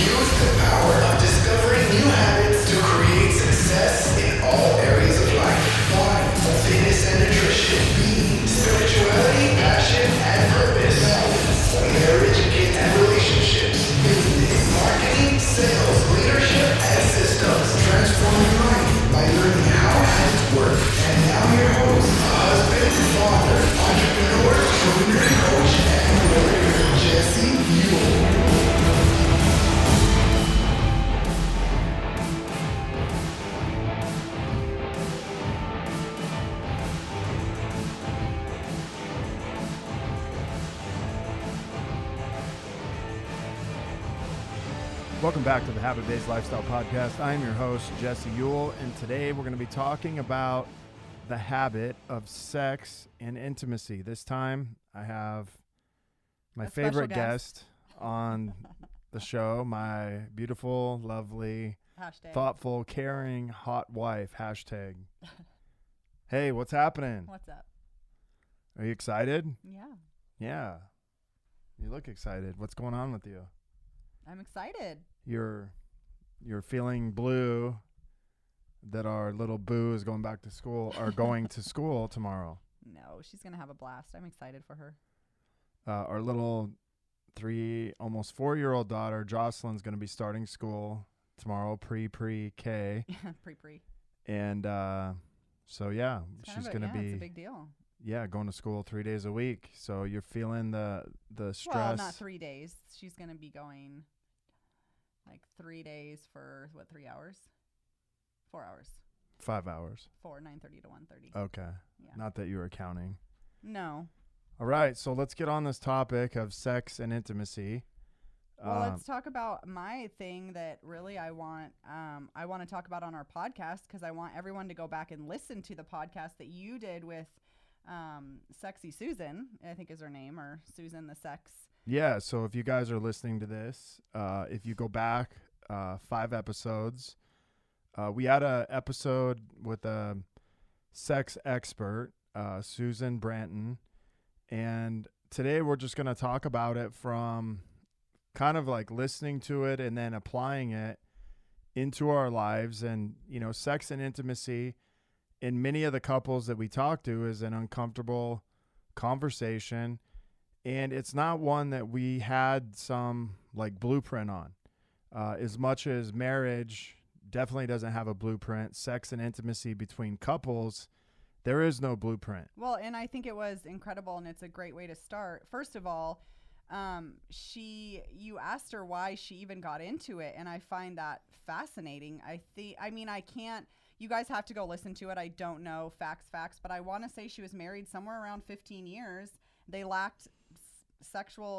Use the power of discovering new habits to create success in all areas of life. Body, fitness and nutrition, being, spirituality, passion and purpose, balance, marriage, kids and relationships, business, marketing, sales, leadership and systems. Transform your life by learning how habits work. And now your host, husband, father, entrepreneur, trainer, coach, and warrior, Jesse Ewell. Welcome back to the Habit-Based Lifestyle Podcast. I'm your host, Jesse Ewell, and today we're going to be talking about the habit of sex and intimacy. This time, I have my favorite guest on the show, my beautiful, lovely, thoughtful, caring, hot wife, hashtag. Hey, what's happening? What's up? Are you excited? Yeah, Yeah. You look excited. What's going on with you? I'm excited. You're feeling blue that our little boo is going back to school or going to school tomorrow. No, she's going to have a blast. I'm excited for her. Our little almost 4-year-old daughter, Jocelyn's going to be starting school tomorrow, pre-K. Pre. And so, yeah, she's going to be. It's a big deal. Yeah, going to school 3 days a week. So you're feeling the stress. Well, not 3 days. She's going to be going like 3 days for, 3 hours? 4 hours. 5 hours. 9:30 to 1:30. Okay. Yeah. Not that you were counting. No. All right. So let's get on this topic of sex and intimacy. Well, let's talk about my thing that really I want to talk about on our podcast, because I want everyone to go back and listen to the podcast that you did with Sexy Susan, I think is her name, or Susan the Sex. Yeah, so if you guys are listening to this, if you go back 5 episodes, we had an episode with a sex expert, Susan Branton, and today we're just going to talk about it from kind of like listening to it and then applying it into our lives. And, you know, sex and intimacy in many of the couples that we talk to is an uncomfortable conversation. And it's not one that we had some like blueprint on. As much as marriage definitely doesn't have a blueprint, sex and intimacy between couples, there is no blueprint. Well, and I think it was incredible, and it's a great way to start. First of all, you asked her why she even got into it, and I find that fascinating. You guys have to go listen to it. I don't know facts, but I want to say she was married somewhere around 15 years. They lacked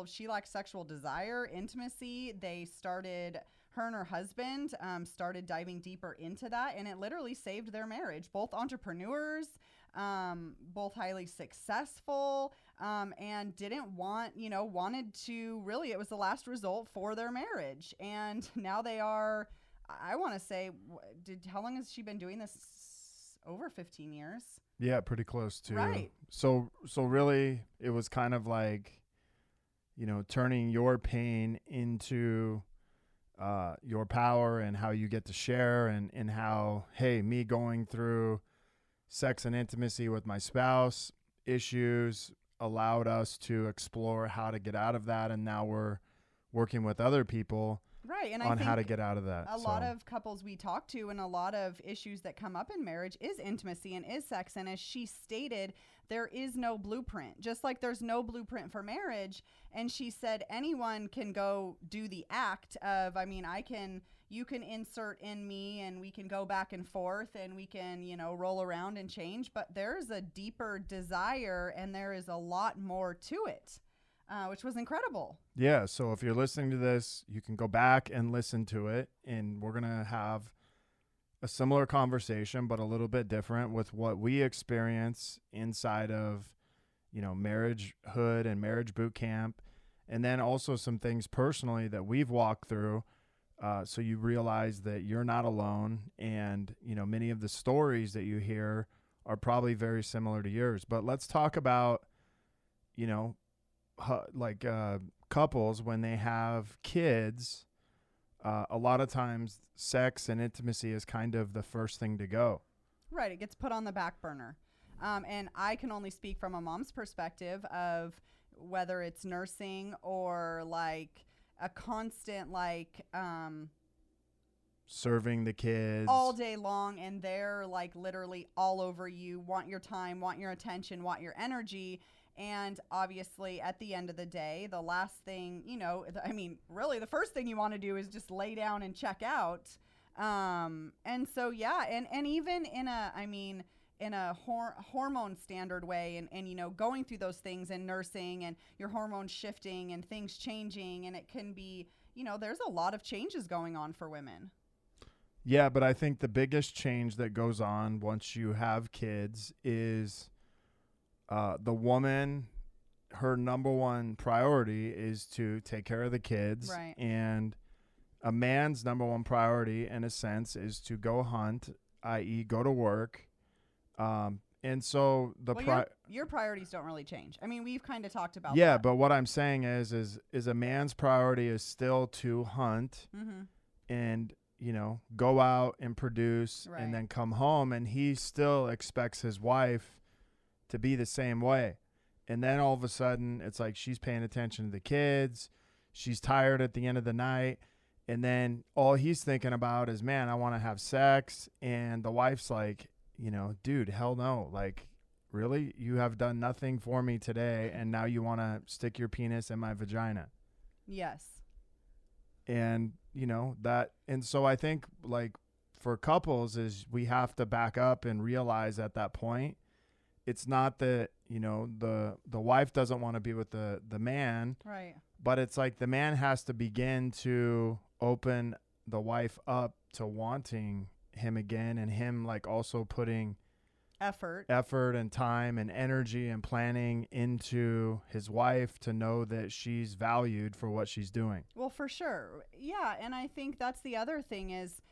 she lacked sexual desire, intimacy. Her and her husband started diving deeper into that, and it literally saved their marriage. Both entrepreneurs, both highly successful, and wanted to really, it was the last result for their marriage. And now they are, I want to say, how long has she been doing this? Over 15 years. Yeah, pretty close to. Right. So really it was kind of like, you know, turning your pain into your power, and how you get to share, and how, hey, me going through sex and intimacy with my spouse issues allowed us to explore how to get out of that. And now we're working with other people right, and on how to get out of that. A lot of couples we talk to, and a lot of issues that come up in marriage is intimacy and is sex. And as she stated, there is no blueprint, just like there's no blueprint for marriage. And she said anyone can go do the act of, you can insert in me, and we can go back and forth, and we can, roll around and change. But there's a deeper desire, and there is a lot more to it. Which was incredible. Yeah, so if you're listening to this, you can go back and listen to it, and we're going to have a similar conversation, but a little bit different with what we experience inside of, marriagehood and marriage boot camp, and then also some things personally that we've walked through, so you realize that you're not alone, and, many of the stories that you hear are probably very similar to yours. But let's talk about, couples when they have kids, a lot of times sex and intimacy is kind of the first thing to go. Right. It gets put on the back burner. And I can only speak from a mom's perspective of whether it's nursing or like a constant, like, serving the kids all day long, and they're like literally all over you, want your time, want your attention, want your energy. And obviously at the end of the day, the last thing, I mean, really the first thing you want to do is just lay down and check out. And so, yeah. And even in a hormone standard way, and going through those things and nursing and your hormones shifting and things changing, and it can be, there's a lot of changes going on for women. Yeah, but I think the biggest change that goes on once you have kids is the woman, her number one priority is to take care of the kids. Right. And a man's number one priority, in a sense, is to go hunt, i.e. go to work. And so your priorities don't really change. I mean, we've kind of talked about yeah, that. but what I'm saying is a man's priority is still to hunt and go out and produce and then come home, and he still expects his wife to be the same way. And then all of a sudden it's like she's paying attention to the kids, she's tired at the end of the night, and then all he's thinking about is, man, I want to have sex. And the wife's like, dude, hell no. Like, really? You have done nothing for me today, and now you want to stick your penis in my vagina? Yes. And and so I think, like, for couples is we have to back up and realize at that point, it's not that, the wife doesn't want to be with the man, right? But it's like the man has to begin to open the wife up to wanting him again, and him like also putting effort and time and energy and planning into his wife to know that she's valued for what she's doing. Well, for sure. Yeah. And I think that's the other thing is,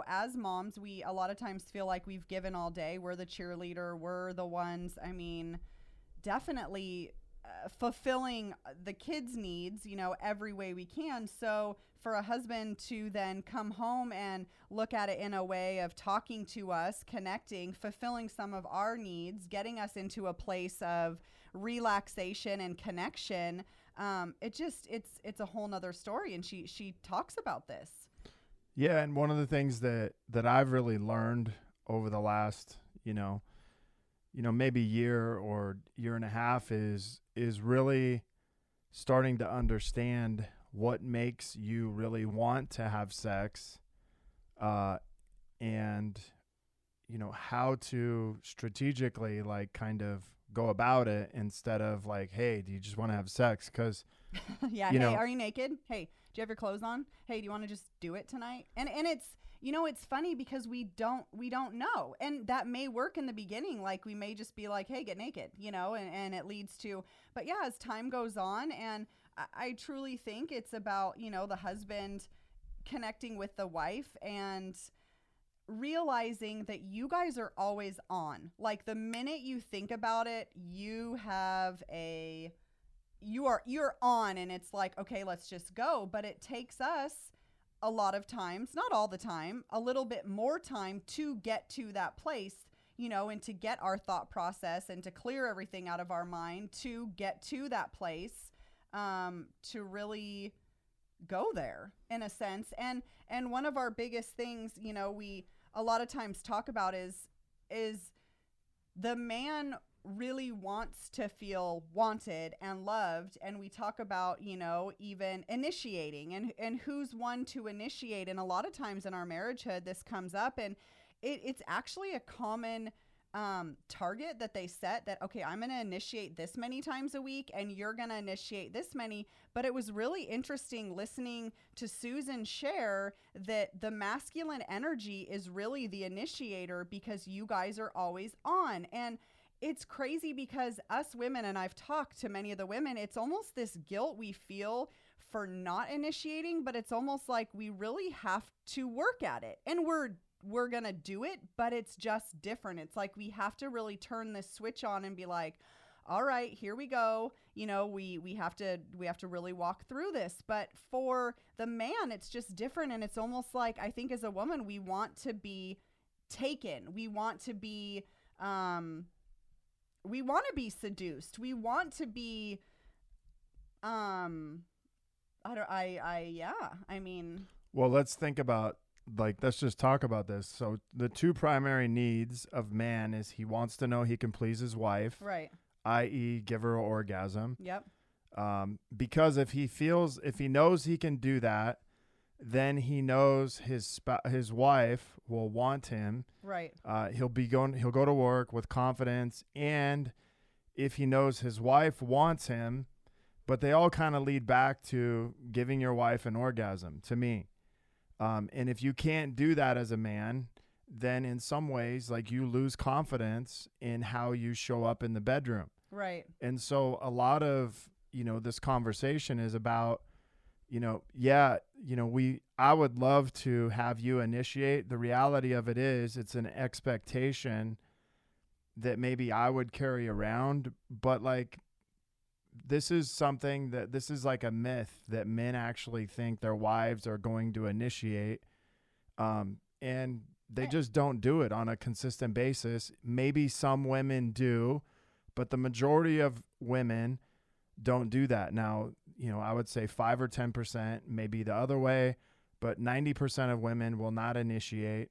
as moms, we a lot of times feel like we've given all day. We're the cheerleader. We're the ones, definitely fulfilling the kids' needs, every way we can. So for a husband to then come home and look at it in a way of talking to us, connecting, fulfilling some of our needs, getting us into a place of relaxation and connection, it's a whole nother story. And she talks about this. Yeah. And one of the things that I've really learned over the last, maybe year or year and a half is really starting to understand what makes you really want to have sex, and how to strategically like kind of go about it, instead of like, hey, do you just want to have sex? Because yeah, hey, are you naked? Hey, do you have your clothes on? Hey, do you want to just do it tonight? And it's it's funny because we don't know. And that may work in the beginning. Like we may just be like, hey, get naked, and it leads to, but yeah, as time goes on, and I truly think it's about, the husband connecting with the wife and realizing that you guys are always on. Like the minute you think about it, you're on, and it's like, okay, let's just go. But it takes us a lot of times, not all the time, a little bit more time to get to that place, and to get our thought process and to clear everything out of our mind to get to that place, to really go there in a sense. And one of our biggest things, we a lot of times talk about is the man really wants to feel wanted and loved. And we talk about, even initiating and who's one to initiate. And a lot of times in our marriagehood, this comes up, and it's actually a common target that they set, that, okay, I'm going to initiate this many times a week and you're going to initiate this many. But it was really interesting listening to Susan share that the masculine energy is really the initiator because you guys are always on. And it's crazy because us women, and I've talked to many of the women, it's almost this guilt we feel for not initiating, but it's almost like we really have to work at it. And we're going to do it, but it's just different. It's like we have to really turn this switch on and be like, all right, here we go. You know, we have to really walk through this. But for the man, it's just different. And it's almost like, I think as a woman, we want to be taken. We want to be, seduced. We want to be, Well, let's think about, like, let's just talk about this. So the two primary needs of man is he wants to know he can please his wife, right, i.e. give her an orgasm. Yep. Because if he knows he can do that, then he knows his wife will want him. Right. He'll go to work with confidence. And if he knows his wife wants him, but they all kind of lead back to giving your wife an orgasm, to me. And if you can't do that as a man, then in some ways, like, you lose confidence in how you show up in the bedroom. Right. And so a lot of, this conversation is about, I would love to have you initiate. The reality of it is it's an expectation that maybe I would carry around, but like, this is like a myth that men actually think their wives are going to initiate. And they just don't do it on a consistent basis. Maybe some women do, but the majority of women don't do that. Now, I would say 5 or 10%, maybe the other way, but 90% of women will not initiate.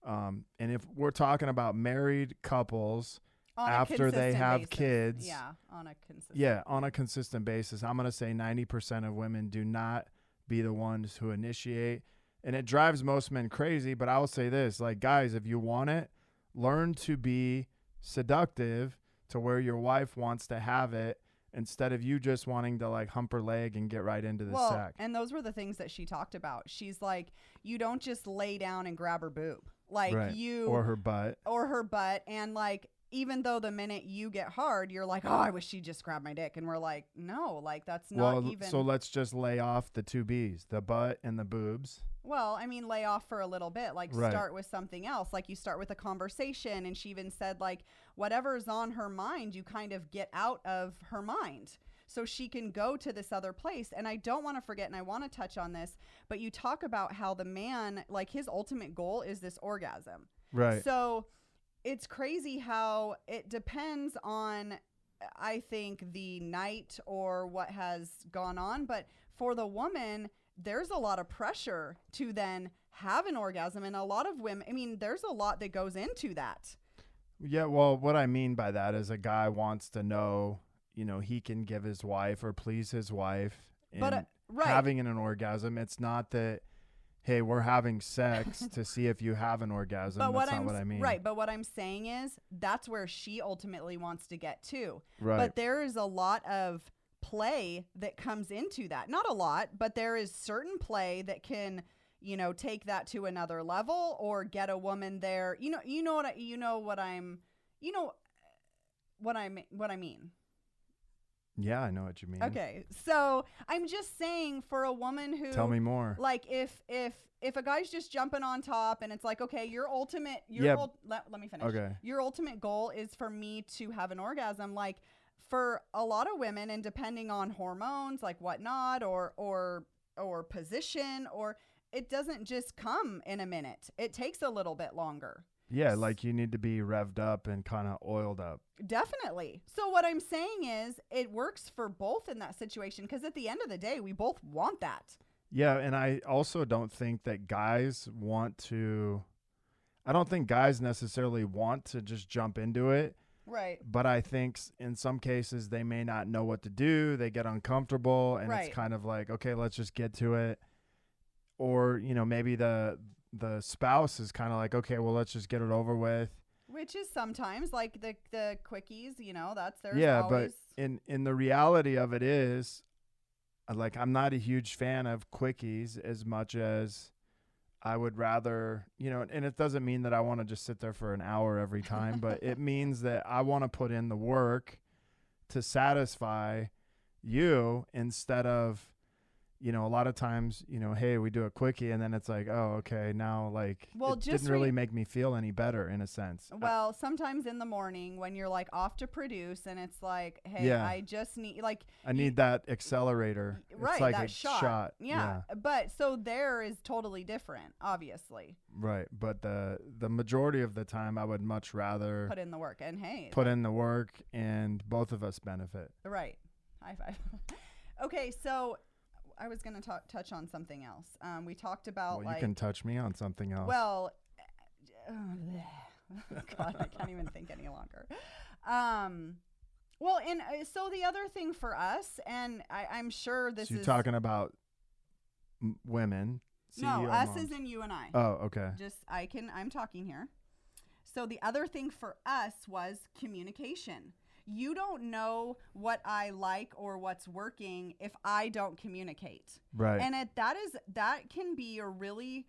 And if we're talking about married couples, after they have kids, on a consistent basis, I'm going to say 90% of women do not be the ones who initiate. And it drives most men crazy. But I will say this, like, guys, if you want it, learn to be seductive to where your wife wants to have it, instead of you just wanting to, like, hump her leg and get right into the sack. And those were the things that she talked about. She's like, you don't just lay down and grab her boob, like, right. or her butt. And like, even though the minute you get hard, you're like, oh, I wish she'd just grab my dick. And we're like, no, like, that's not even. So let's just lay off the two B's, the butt and the boobs. Well, I mean, lay off for a little bit, like, right. Start with something else. Like, you start with a conversation. And she even said, like, whatever's on her mind, you kind of get out of her mind so she can go to this other place. And I don't want to forget, and I want to touch on this, but you talk about how the man, like, his ultimate goal is this orgasm. Right. So it's crazy how it depends on, I think, the night or what has gone on. But for the woman, there's a lot of pressure to then have an orgasm. And a lot of women, I mean, there's a lot that goes into that. Yeah, well, what I mean by that is a guy wants to know, he can give his wife or please his wife in right. having an orgasm. It's not that, hey, we're having sex to see if you have an orgasm. That's not what I mean. Right, but what I'm saying is that's where she ultimately wants to get to. Right. But there is a lot of play that comes into that. Not a lot, but there is certain play that can, take that to another level or get a woman there. What I mean. Yeah, I know what you mean. Okay. So I'm just saying, for a woman who, tell me more. Like, if a guy's just jumping on top and it's like, okay, let me finish. Okay. Your ultimate goal is for me to have an orgasm. Like, for a lot of women, and depending on hormones, like whatnot, or position, or it doesn't just come in a minute. It takes a little bit longer. Yeah, like, you need to be revved up and kind of oiled up. Definitely. So what I'm saying is it works for both in that situation, because at the end of the day, we both want that. Yeah, and I also don't think that guys I don't think guys necessarily want to just jump into it. Right. But I think in some cases they may not know what to do. They get uncomfortable, and right. It's kind of like, okay, let's just get to it. Or, maybe the spouse is kind of like, okay, well, let's just get it over with. Which is sometimes like the quickies, that's there's yeah, always. But in the reality of it is, like, I'm not a huge fan of quickies as much as I would rather, and it doesn't mean that I want to just sit there for an hour every time, but it means that I want to put in the work to satisfy you instead of, you know, a lot of times, you know, hey, we do a quickie, and then it's like, oh, okay, now like Well, it just didn't really make me feel any better in a sense. Well, sometimes in the morning when you're like off to produce and it's like, hey, Yeah. I just need like I need that accelerator. right, It's like that a shot. Yeah. But so there is totally different, obviously. Right. But the majority of the time I would much rather Put in the work. And hey, put in the work and both of us benefit. right. High five. Okay, so I was going to touch on something else. We talked about Well, you can touch me on something else. Well, God, I can't even think any longer. Well, and so the other thing for us, and I'm sure this so you're is talking about women. no, CEO us moms. is in you and I. Oh, okay. Just I'm talking here. So the other thing for us was communication. You don't know what I like or what's working if I don't communicate. Right. And that can be a really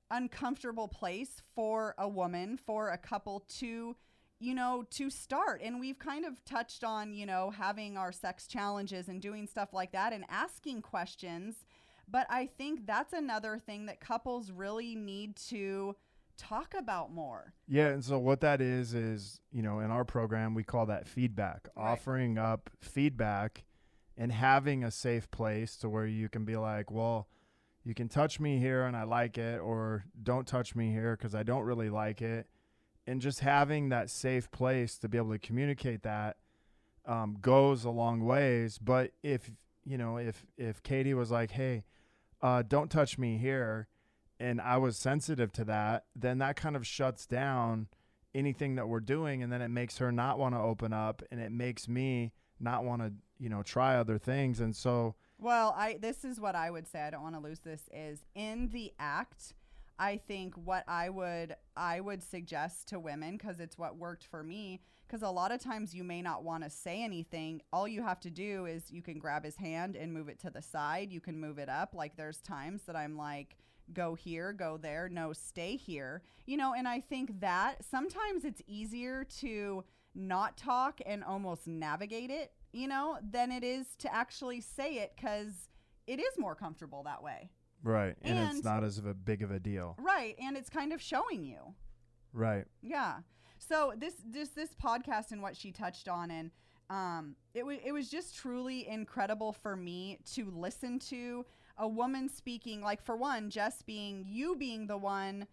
uncomfortable place for a woman, for a couple to, you know, to start. And we've kind of touched on, you know, having our sex challenges and doing stuff like that and asking questions. But I think that's another thing that couples really need to talk about more. Yeah, and so what that is, you know, in our program, we call that feedback, Right. offering up feedback and having a safe place to where you can be like, well, you can touch me here and I like it, or don't touch me here because I don't really like it. And just having that safe place to be able to communicate that goes a long ways. But if, you know, if Katie was like, hey, don't touch me here, and I was sensitive to that, then that kind of shuts down anything that we're doing. And then it makes her not want to open up, and it makes me not want to, you know, try other things. And so, Well, this is what I would say. I don't want to lose this is in the act. I think what I would suggest to women, because it's what worked for me, because a lot of times you may not want to say anything. All you have to do is you can grab his hand and move it to the side. You can move it up. Like there's times that I'm like, go here, go there. No, stay here. You know, and I think that sometimes it's easier to not talk and almost navigate it, you know, than it is to actually say it, because it is more comfortable that way. right. And it's not as big of a deal. Right. And it's kind of showing you. Right. Yeah. So this podcast and what she touched on, and it was just truly incredible for me to listen to a woman speaking, like for one, just being the one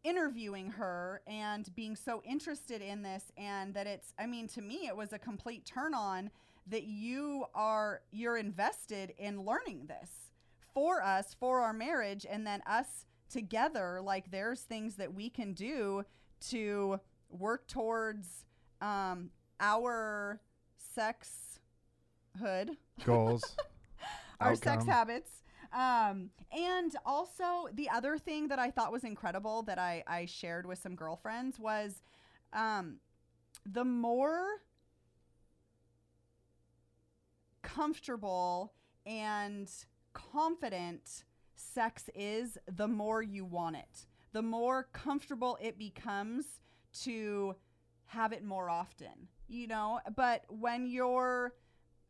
interviewing her and being so interested in this, and that to me, it was a complete turn on that you're invested in learning this for us, for our marriage, and then us together. Like there's things that we can do to work towards our sexhood Goals. our sex outcome. habits. And also the other thing that I thought was incredible that I shared with some girlfriends was the more comfortable and confident sex is, the more you want it. The more comfortable it becomes to have it more often, you know? But when you're,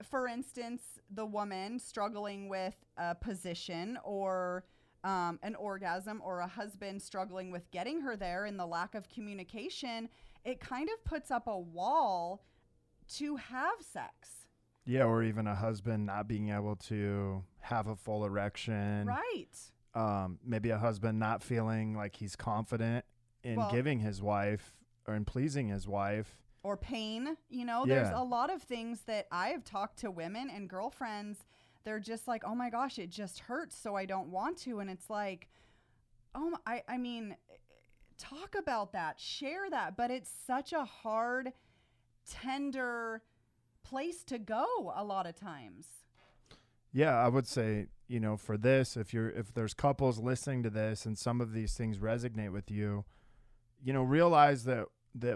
for instance, the woman struggling with a position or an orgasm, or a husband struggling with getting her there, and the lack of communication, it kind of puts up a wall to have sex. Yeah, or even a husband not being able to have a full erection. Right. Maybe a husband not feeling like he's confident in giving his wife or in pleasing his wife. Or pain, you know, there's a lot of things that I have talked to women and girlfriends. They're just like, oh my gosh, it just hurts, so I don't want to. And it's like, I mean, talk about that, share that. But it's such a hard, tender place to go a lot of times. Yeah, I would say, you know, for this, if there's couples listening to this and some of these things resonate with you, you know, realize that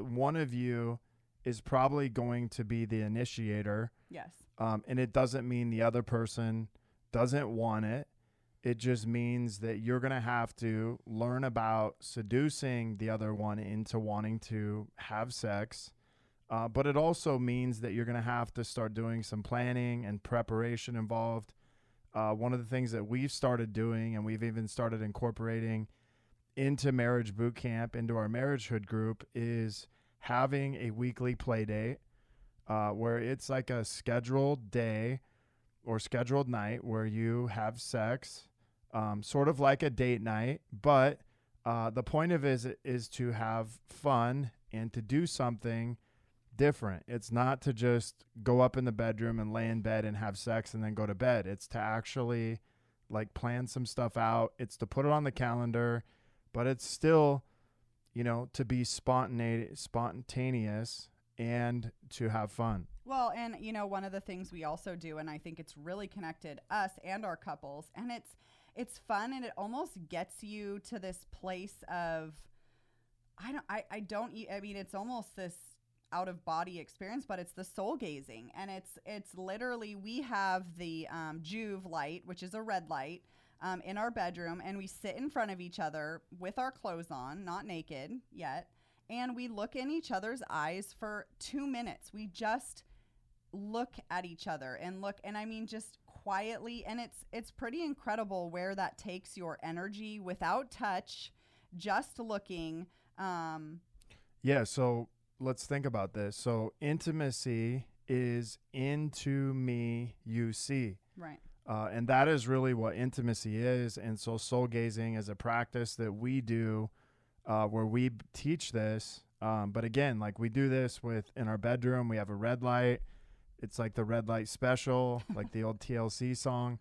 one of you is probably going to be the initiator. Yes. And it doesn't mean the other person doesn't want it. It just means that you're going to have to learn about seducing the other one into wanting to have sex. But it also means that you're going to have to start doing some planning and preparation involved. one of the things that we've started doing, and we've even started incorporating into marriage boot camp, into our marriagehood group, is having a weekly play date where it's like a scheduled day or scheduled night where you have sex, sort of like a date night. But the point of it is to have fun and to do something different. It's not to just go up in the bedroom and lay in bed and have sex and then go to bed. It's to actually like plan some stuff out. It's to put it on the calendar, but it's still, you know, to be spontaneous and to have fun. Well, and you know, one of the things we also do, and I think it's really connected us and our couples, and it's fun, and it almost gets you to this place of, I mean, it's almost this out of body experience, but it's the soul gazing. And it's literally, we have the Juve light, which is a red light, in our bedroom, and we sit in front of each other with our clothes on, not naked yet. And we look in each other's eyes for 2 minutes. We just look at each other and I mean, just quietly. And it's pretty incredible where that takes your energy without touch, just looking. Yeah. So let's think about this. So intimacy is into me, you see. Right. And that is really what intimacy is. And so soul gazing is a practice that we do where we teach this. But again, like we do this in our bedroom, we have a red light. It's like the red light special, like the old TLC song.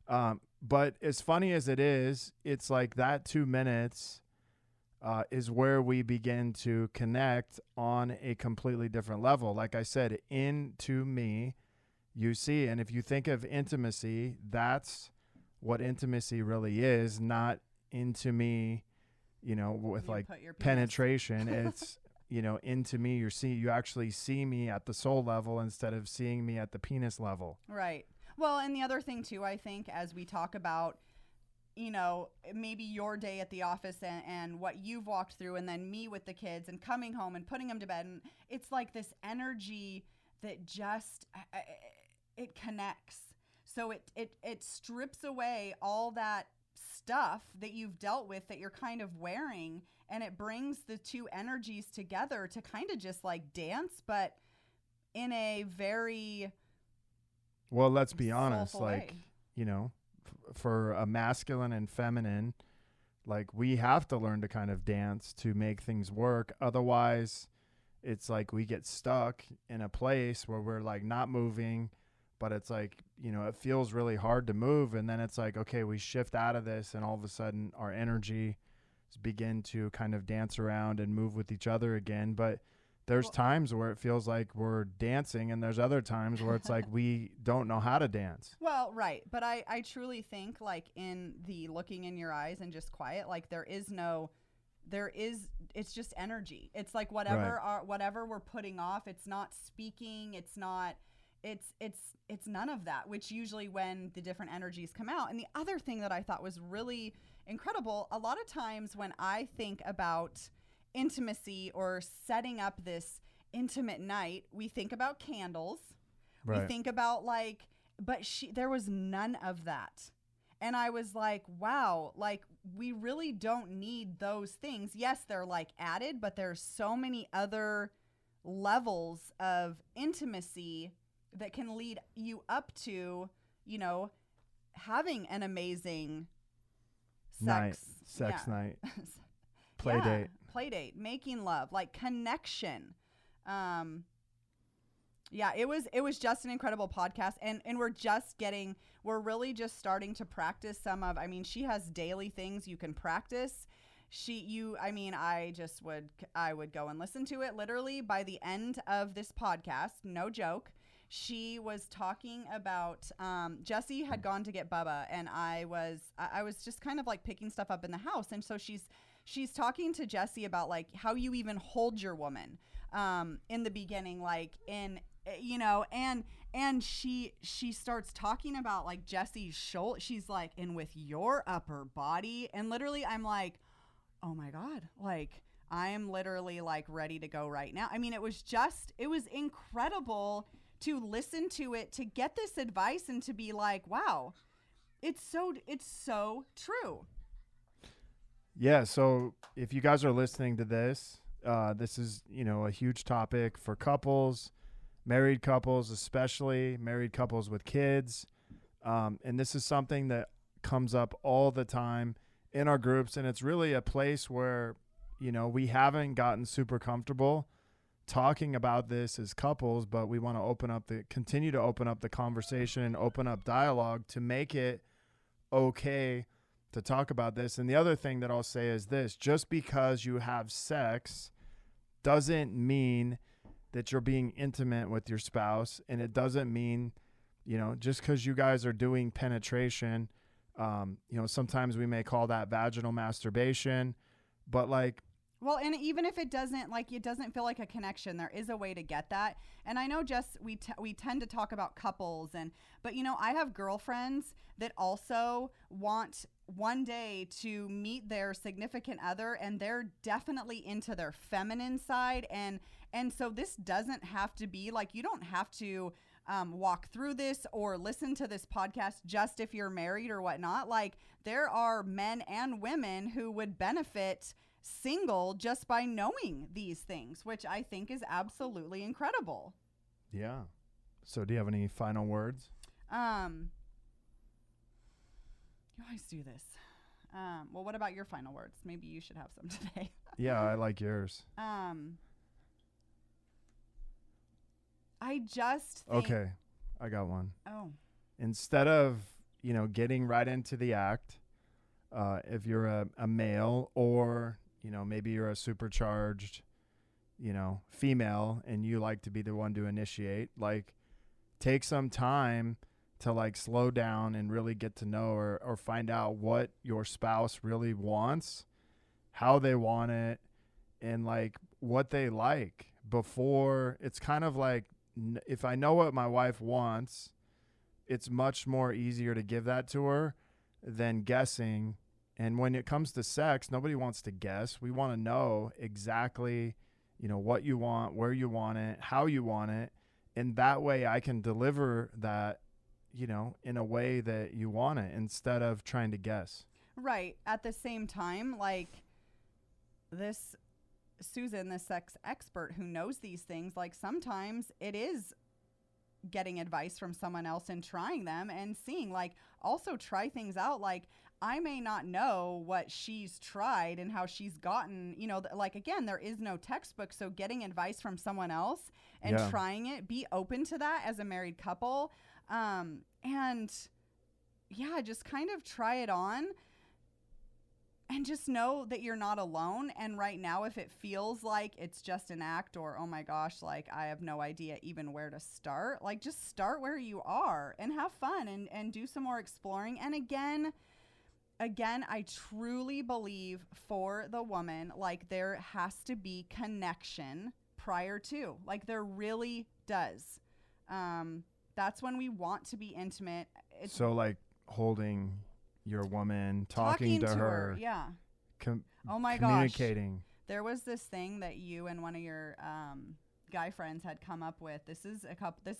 But as funny as it is, it's like that 2 minutes is where we begin to connect on a completely different level. Like I said, into me, you see. And if you think of intimacy, that's what intimacy really is, not into me, you know, with You like put your penis. penetration. It's, you know, into me, you actually see me at the soul level instead of seeing me at the penis level. Right. Well, and the other thing too, I think, as we talk about, you know, maybe your day at the office and what you've walked through, and then me with the kids and coming home and putting them to bed. And it's like this energy that just, it connects. So it strips away all that stuff that you've dealt with that you're kind of wearing, and it brings the two energies together to kind of just like dance, but in a very, well, let's be honest, soulful like, way. you know, for a masculine and feminine, like we have to learn to kind of dance to make things work. Otherwise, it's like we get stuck in a place where we're like not moving, but it's like, you know, it feels really hard to move. And then it's like, okay, we shift out of this, and all of a sudden our energy begin to kind of dance around and move with each other again. But there's times where it feels like we're dancing, and there's other times where it's like we don't know how to dance. Well, right. But I truly think, like, in the looking in your eyes and just quiet, like it's just energy. It's like whatever we're putting off, it's not speaking, it's none of that, which usually when the different energies come out. And the other thing that I thought was really incredible, a lot of times when I think about intimacy or setting up this intimate night, we think about candles. Right. We think about there was none of that. And I was like, wow, like we really don't need those things. Yes, they're like added, but there's so many other levels of intimacy that can lead you up to, you know, having an amazing Night, sex night, play date, making love, like connection. Yeah, it was just an incredible podcast, and we're really just starting to practice some of, I mean, she has daily things you can practice. I would go and listen to it literally by the end of this podcast, no joke. She was talking about, Jesse had gone to get Bubba, and I was just kind of like picking stuff up in the house. And so she's talking to Jesse about like how you even hold your woman, in the beginning, like you know, and she starts talking about like Jesse's shoulder. She's like, and with your upper body, and literally I'm like, oh my God, like I am literally like ready to go right now. I mean, it was incredible to listen to it, to get this advice, and to be like, wow, It's so true. Yeah. So if you guys are listening to this, this is, a huge topic for couples, married couples, especially married couples with kids. And this is something that comes up all the time in our groups. And it's really a place where, we haven't gotten super comfortable talking about this as couples, but we want to continue to open up the conversation and open up dialogue to make it okay to talk about this. And the other thing that I'll say is this: just because you have sex doesn't mean that you're being intimate with your spouse. And it doesn't mean, just because you guys are doing penetration, sometimes we may call that vaginal masturbation, but well, and even if it doesn't feel like a connection, there is a way to get that. And I know, Jess, we tend to talk about couples, but I have girlfriends that also want one day to meet their significant other, and they're definitely into their feminine side, and so this doesn't have to be you don't have to walk through this or listen to this podcast just if you're married or whatnot. There are men and women who would benefit single just by knowing these things, which I think is absolutely incredible. Yeah. So do you have any final words? You always do this. Well, what about your final words? Maybe you should have some today. Yeah, I like yours. I just think, okay, I got one. Oh. Instead of, getting right into the act, if you're a male, or, maybe you're a supercharged, female, and you like to be the one to initiate, take some time to slow down and really get to know or find out what your spouse really wants, how they want it, and what they like before. It's kind of if I know what my wife wants, it's much more easier to give that to her than guessing. And when it comes to sex, nobody wants to guess. We want to know exactly, what you want, where you want it, how you want it. And that way I can deliver that, in a way that you want it, instead of trying to guess. Right. At the same time, this Susan, the sex expert who knows these things, sometimes it is getting advice from someone else and trying them and seeing, also try things out. I may not know what she's tried and how she's gotten, again, there is no textbook. So getting advice from someone else and trying it, be open to that as a married couple. And yeah, just kind of try it on. And just know that you're not alone. And right now, if it feels like it's just an act, or, oh my gosh, I have no idea even where to start, just start where you are and have fun and do some more exploring. And again, I truly believe for the woman, there has to be connection prior to, there really does. That's when we want to be intimate. So holding your woman, talking to her, yeah. Oh my communicating. Gosh. There was this thing that you and one of your guy friends had come up with. This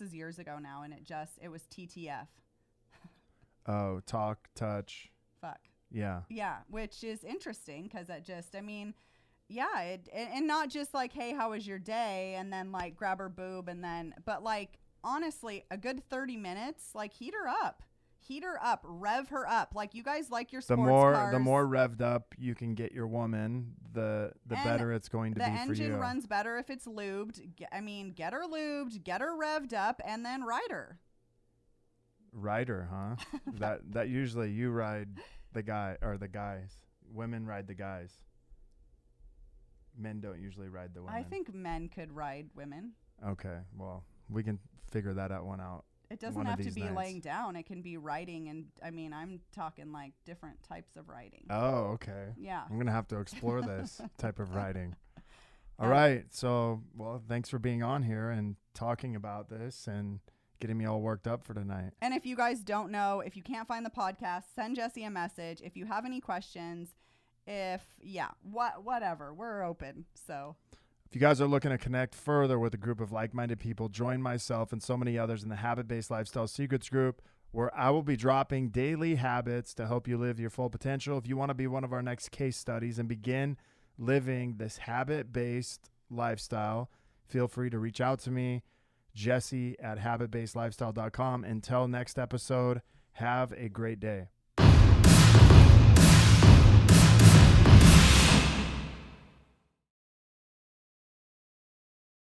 is years ago now, and it was TTF. Oh, talk, touch, fuck. Yeah. Yeah, which is interesting because and not just hey, how was your day? And then grab her boob and then, but honestly, a good 30 minutes, heat her up, rev her up. You guys like your sports cars. The more revved up you can get your woman, the better it's going to be for you. The engine runs better if it's lubed. Get her lubed, get her revved up, and then ride her. Ride her, huh? that usually you ride the guy or the guys. Women ride the guys. Men don't usually ride the women. I think men could ride women. Okay, well, we can figure that one out. It doesn't have to be laying down. It can be riding, and I'm talking different types of riding. Oh, okay. Yeah. I'm gonna have to explore this type of riding. All right. So, well, thanks for being on here and talking about this and getting me all worked up for tonight. And if you guys don't know, if you can't find the podcast, send Jesse a message. If you have any questions, whatever, we're open. So. If you guys are looking to connect further with a group of like-minded people, join myself and so many others in the Habit-Based Lifestyle Secrets group where I will be dropping daily habits to help you live your full potential. If you want to be one of our next case studies and begin living this habit-based lifestyle, feel free to reach out to me, Jesse at habitbasedlifestyle.com. Until next episode, have a great day.